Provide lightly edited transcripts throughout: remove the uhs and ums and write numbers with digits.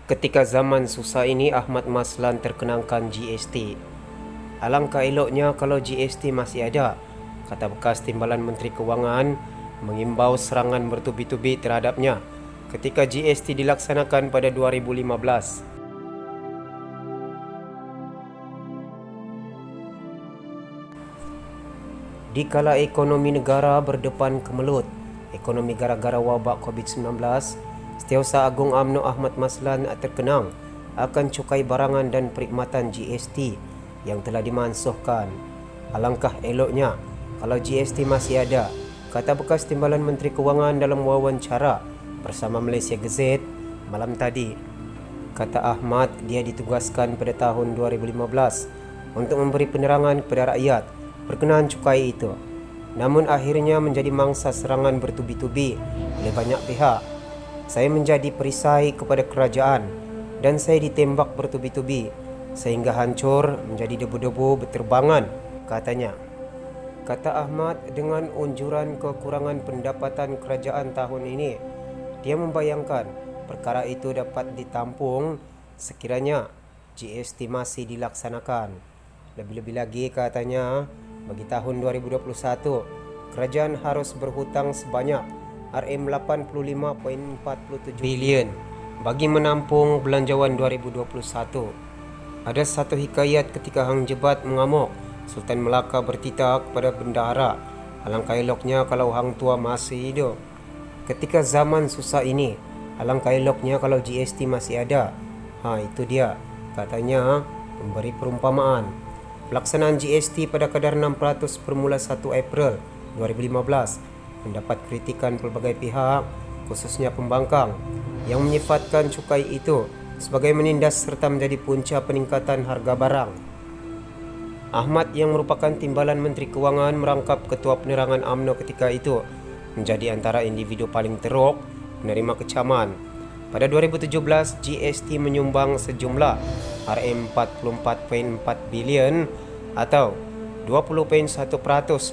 Ketika zaman susah ini Ahmad Maslan terkenangkan GST. Alangkah eloknya kalau GST masih ada, kata bekas Timbalan Menteri Kewangan mengimbau serangan bertubi-tubi terhadapnya ketika GST dilaksanakan pada 2015. Dikala ekonomi negara berdepan kemelut, ekonomi gara-gara wabak COVID-19, Setiausaha Agung UMNO Ahmad Maslan terkenang akan cukai barangan dan perkhidmatan GST yang telah dimansuhkan. Alangkah eloknya kalau GST masih ada, kata bekas Timbalan Menteri Kewangan dalam wawancara bersama Malaysia Gazette malam tadi. Kata Ahmad, dia ditugaskan pada tahun 2015 untuk memberi penerangan kepada rakyat berkenaan cukai itu. Namun akhirnya menjadi mangsa serangan bertubi-tubi oleh banyak pihak. Saya menjadi perisai kepada kerajaan dan saya ditembak bertubi-tubi sehingga hancur menjadi debu-debu berterbangan, katanya. Kata Ahmad, dengan unjuran kekurangan pendapatan kerajaan tahun ini, dia membayangkan perkara itu dapat ditampung sekiranya GST masih dilaksanakan. Lebih-lebih lagi, katanya, bagi tahun 2021, kerajaan harus berhutang sebanyak RM85.47 bilion bagi menampung belanjawan 2021. Ada satu hikayat ketika Hang Jebat mengamuk, Sultan Melaka bertitah kepada bendahara, alangkah eloknya kalau Hang Tua masih hidup. Ketika zaman susah ini, alangkah eloknya kalau GST masih ada. Itu dia, katanya, memberi perumpamaan. Pelaksanaan GST pada kadar 6% bermula 1 April 2015 mendapat kritikan pelbagai pihak, khususnya pembangkang, yang menyifatkan cukai itu sebagai menindas serta menjadi punca peningkatan harga barang. Ahmad yang merupakan Timbalan Menteri Kewangan merangkap Ketua Penerangan UMNO ketika itu menjadi antara individu paling teruk menerima kecaman. Pada 2017, GST menyumbang sejumlah RM44.4 bilion atau 20.1%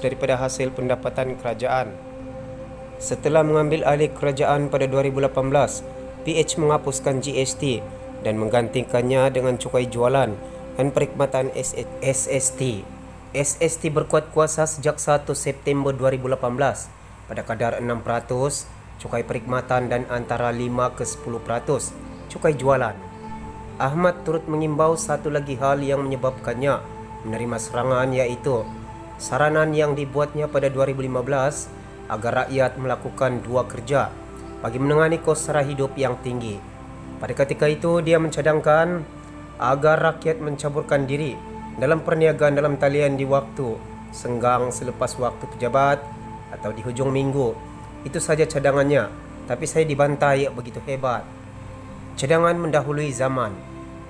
daripada hasil pendapatan kerajaan. Setelah mengambil alih kerajaan pada 2018, PH menghapuskan GST dan menggantikannya dengan cukai jualan dan perkhidmatan SST. SST berkuat kuasa sejak 1 September 2018 pada kadar 6% cukai perkhidmatan dan antara 5 ke 10% cukai jualan. Ahmad turut mengimbau satu lagi hal yang menyebabkannya menerima serangan, iaitu saranan yang dibuatnya pada 2015 agar rakyat melakukan dua kerja bagi menangani kos sara hidup yang tinggi. Pada ketika itu dia mencadangkan agar rakyat mencaburkan diri dalam perniagaan dalam talian di waktu senggang selepas waktu pejabat atau di hujung minggu. Itu saja cadangannya, tapi saya dibantai begitu hebat. Cadangan mendahului zaman.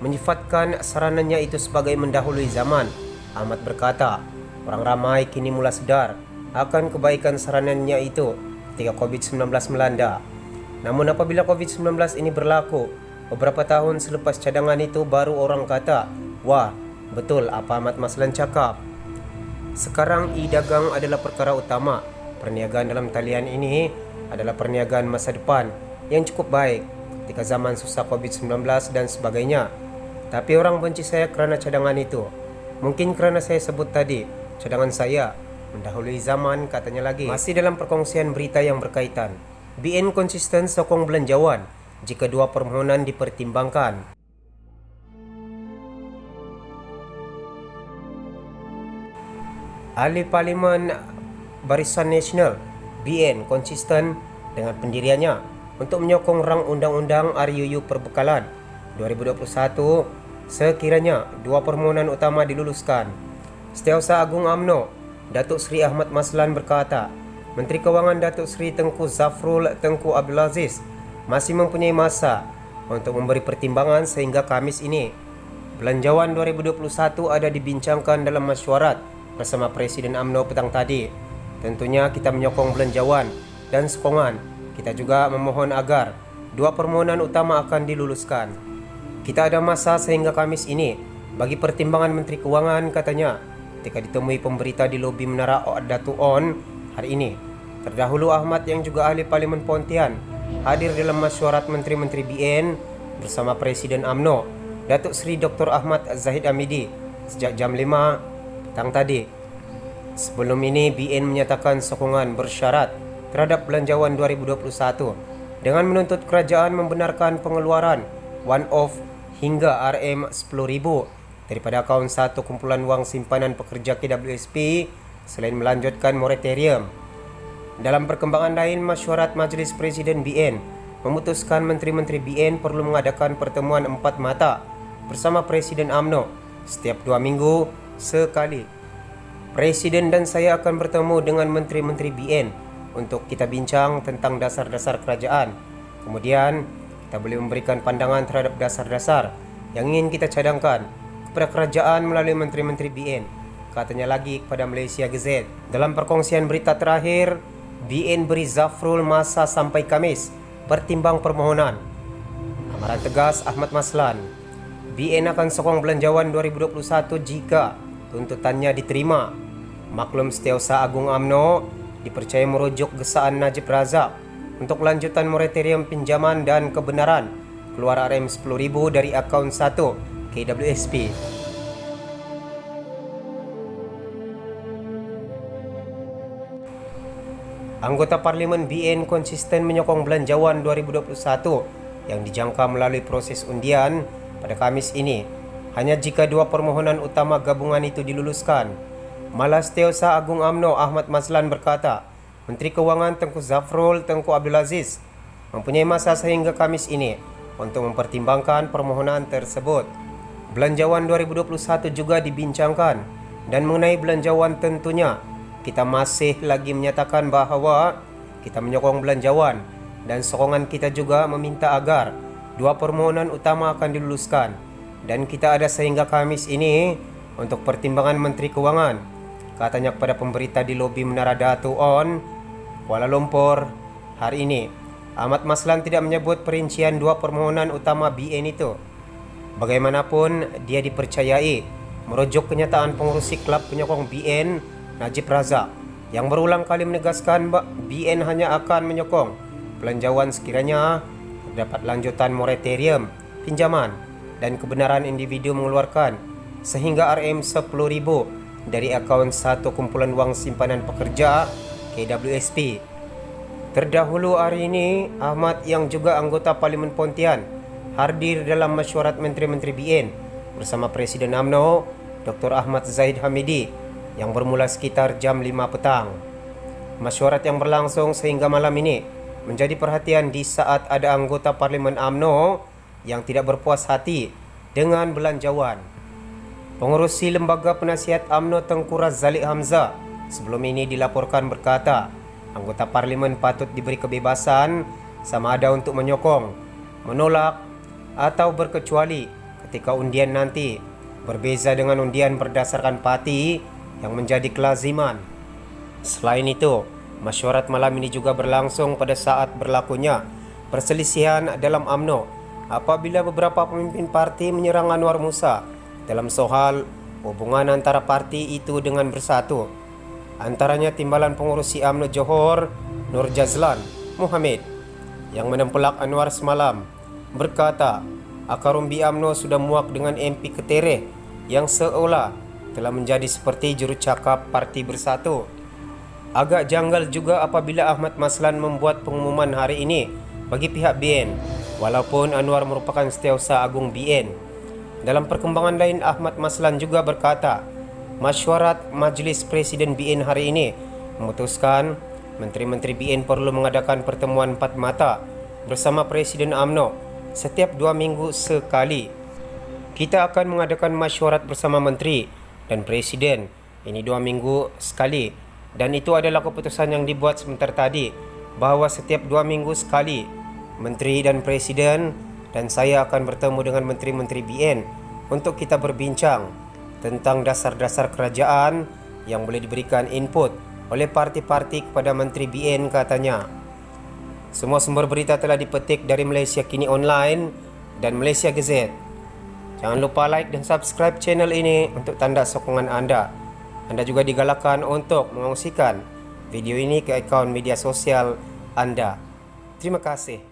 Menyifatkan saranannya itu sebagai mendahului zaman, Ahmad berkata, orang ramai kini mula sedar akan kebaikan saranannya itu ketika COVID-19 melanda. Namun apabila COVID-19 ini berlaku, beberapa tahun selepas cadangan itu baru orang kata, wah, betul apa Ahmad Maslan cakap. Sekarang e-dagang adalah perkara utama. Perniagaan dalam talian ini adalah perniagaan masa depan yang cukup baik ketika zaman susah COVID-19 dan sebagainya. Tapi orang benci saya kerana cadangan itu. Mungkin kerana saya sebut tadi, cadangan saya mendahului zaman, katanya lagi. Masih dalam perkongsian berita yang berkaitan, BN konsisten sokong belanjawan jika dua permohonan dipertimbangkan. Ahli Parlimen Barisan Nasional BN konsisten dengan pendiriannya untuk menyokong rang Undang-Undang RUU Perbekalan 2021 sekiranya dua permohonan utama diluluskan. Setiausaha Agung UMNO Datuk Seri Ahmad Maslan berkata, Menteri Kewangan Datuk Seri Tengku Zafrul Tengku Abdul Aziz masih mempunyai masa untuk memberi pertimbangan sehingga Khamis ini. Belanjawan 2021 ada dibincangkan dalam mesyuarat bersama Presiden UMNO petang tadi. Tentunya kita menyokong belanjawan dan sokongan. Kita juga memohon agar dua permohonan utama akan diluluskan. Kita ada masa sehingga Khamis ini bagi pertimbangan Menteri Kewangan, katanya, ketika ditemui pemberita di lobi Menara Datuk On hari ini. Terdahulu Ahmad yang juga ahli Parlimen Pontian hadir dalam mesyuarat Menteri-Menteri BN bersama Presiden UMNO Datuk Seri Dr. Ahmad Zahid Hamidi sejak jam 5 petang tadi. Sebelum ini, BN menyatakan sokongan bersyarat terhadap belanjawan 2021 dengan menuntut kerajaan membenarkan pengeluaran one-off hingga RM10,000 daripada akaun satu kumpulan wang simpanan pekerja KWSP selain melanjutkan moratorium. Dalam perkembangan lain, Mesyuarat Majlis Presiden BN memutuskan Menteri-Menteri BN perlu mengadakan pertemuan 4 mata bersama Presiden UMNO setiap 2 minggu sekali. Presiden dan saya akan bertemu dengan Menteri-Menteri BN untuk kita bincang tentang dasar-dasar kerajaan. Kemudian, kita boleh memberikan pandangan terhadap dasar-dasar yang ingin kita cadangkan kepada kerajaan melalui Menteri-Menteri BN, katanya lagi kepada Malaysia Gazette. Dalam perkongsian berita terakhir, BN beri Zafrul masa sampai Khamis pertimbang permohonan. Amaran tegas Ahmad Maslan, BN akan sokong belanjawan 2021 jika tuntutannya diterima. Maklum Setiausaha Agung UMNO dipercaya merujuk gesaan Najib Razak untuk lanjutan moratorium pinjaman dan kebenaran keluar RM10,000 dari akaun 1 KWSP. Anggota Parlimen BN konsisten menyokong belanjawan 2021 yang dijangka melalui proses undian pada Khamis ini hanya jika 2 permohonan utama gabungan itu diluluskan. Malah Setiausaha Agung UMNO Ahmad Maslan berkata, Menteri Kewangan Tengku Zafrul Tengku Abdul Aziz mempunyai masa sehingga Khamis ini untuk mempertimbangkan permohonan tersebut. Belanjawan 2021 juga dibincangkan dan mengenai belanjawan tentunya kita masih lagi menyatakan bahawa kita menyokong belanjawan dan sokongan kita juga meminta agar 2 permohonan utama akan diluluskan dan kita ada sehingga Khamis ini untuk pertimbangan Menteri Kewangan, katanya kepada pemberita di lobi Menara Datu On, Kuala Lumpur hari ini. Ahmad Maslan tidak menyebut perincian 2 permohonan utama BN itu. Bagaimanapun, dia dipercayai merujuk kenyataan pengurusi klub penyokong BN Najib Razak yang berulang kali menegaskan BN hanya akan menyokong belanjawan sekiranya terdapat lanjutan moratorium pinjaman dan kebenaran individu mengeluarkan sehingga RM10,000 dari akaun satu kumpulan wang simpanan pekerja KWSP. Terdahulu hari ini, Ahmad yang juga anggota Parlimen Pontian hadir dalam mesyuarat Menteri-Menteri BN bersama Presiden UMNO Dr. Ahmad Zahid Hamidi yang bermula sekitar jam 5 petang. Mesyuarat yang berlangsung sehingga malam ini menjadi perhatian di saat ada anggota Parlimen UMNO yang tidak berpuas hati dengan belanjawan. Pengurusi Lembaga Penasihat UMNO Tengku Razali Hamzah sebelum ini dilaporkan berkata, anggota Parlimen patut diberi kebebasan sama ada untuk menyokong, menolak atau berkecuali ketika undian nanti berbeza dengan undian berdasarkan parti yang menjadi kelaziman. Selain itu, mesyuarat malam ini juga berlangsung pada saat berlakunya perselisihan dalam UMNO apabila beberapa pemimpin parti menyerang Anwar Musa dalam soal hubungan antara parti itu dengan Bersatu. Antaranya timbalan pengurusi UMNO Johor Nur Jazlan Muhammad yang menempelak Anwar semalam berkata, akar umbi UMNO sudah muak dengan MP Ketereh yang seolah telah menjadi seperti jurucakap Parti Bersatu. Agak janggal juga apabila Ahmad Maslan membuat pengumuman hari ini bagi pihak BN, walaupun Anwar merupakan Setiausaha Agung BN. Dalam perkembangan lain, Ahmad Maslan juga berkata, Mesyuarat Majlis Presiden BN hari ini memutuskan Menteri-Menteri BN perlu mengadakan pertemuan 4 mata bersama Presiden UMNO setiap 2 minggu sekali. Kita akan mengadakan mesyuarat bersama Menteri dan Presiden ini 2 minggu sekali, dan itu adalah keputusan yang dibuat sebentar tadi bahawa setiap 2 minggu sekali Menteri dan Presiden dan saya akan bertemu dengan Menteri-Menteri BN untuk kita berbincang tentang dasar-dasar kerajaan yang boleh diberikan input oleh parti-parti kepada Menteri BN, katanya. Semua sumber berita telah dipetik dari Malaysia Kini Online dan Malaysia Gazette. Jangan lupa like dan subscribe channel ini untuk tanda sokongan anda. Anda juga digalakkan untuk mengongsikan video ini ke akaun media sosial anda. Terima kasih.